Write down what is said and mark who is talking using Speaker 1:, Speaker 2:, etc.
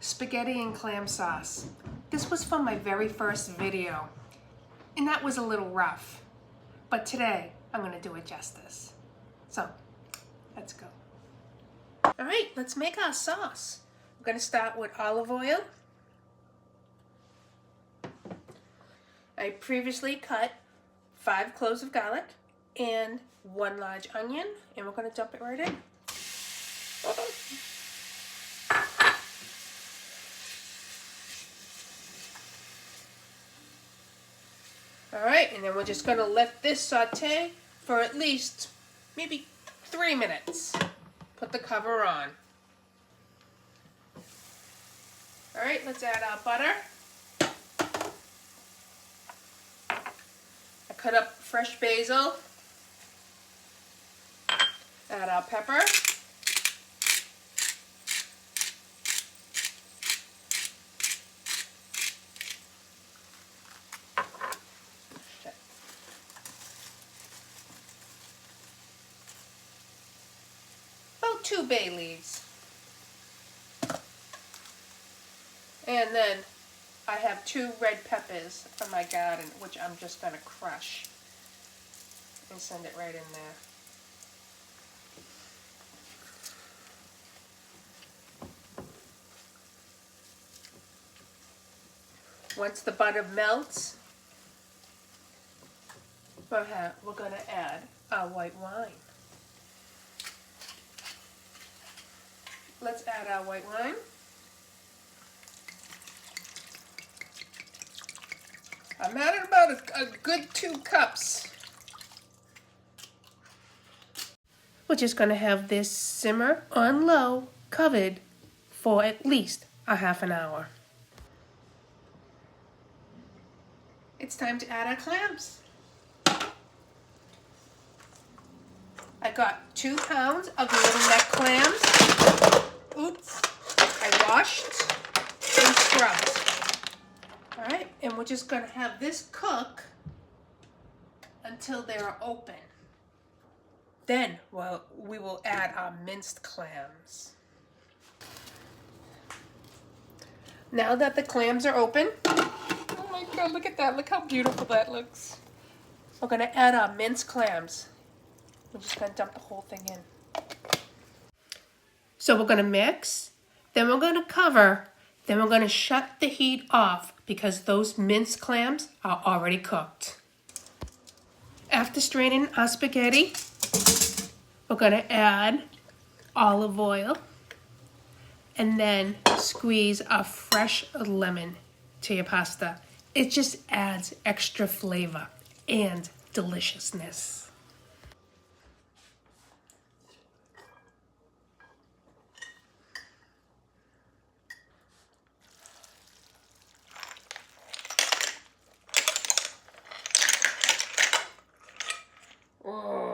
Speaker 1: spaghetti and clam sauce. This was from my very first video, and that was a little rough. But today, I'm gonna do it justice. So, let's go. All right, let's make our sauce. We're gonna start with olive oil. I previously cut 5 cloves of garlic and 1 large onion, and we're gonna dump it right in. All right, and then we're just gonna let this saute for at least maybe 3 minutes. Put the cover on. All right, let's add our butter. I cut up fresh basil. Add our pepper. About 2 bay leaves. And then I have 2 red peppers from my garden, which I'm just going to crush and send it right in there. Once the butter melts, we're going to add our white wine. Let's add our white wine. I'm at about a good 2 cups. We're just going to have this simmer on low, covered for at least a half an hour. It's time to add our clams. I got 2 pounds of little neck clams. Oops, I washed and scrubbed. All right, and we're just going to have this cook until they're open. Then we will add our minced clams. Now that the clams are open, oh my God, look at that. Look how beautiful that looks. We're going to add our minced clams. We're just going to dump the whole thing in. So we're going to mix, then we're going to cover, then we're going to shut the heat off because those minced clams are already cooked. After straining our spaghetti, we're going to add olive oil and then squeeze a fresh lemon to your pasta. It just adds extra flavor and deliciousness. Oh.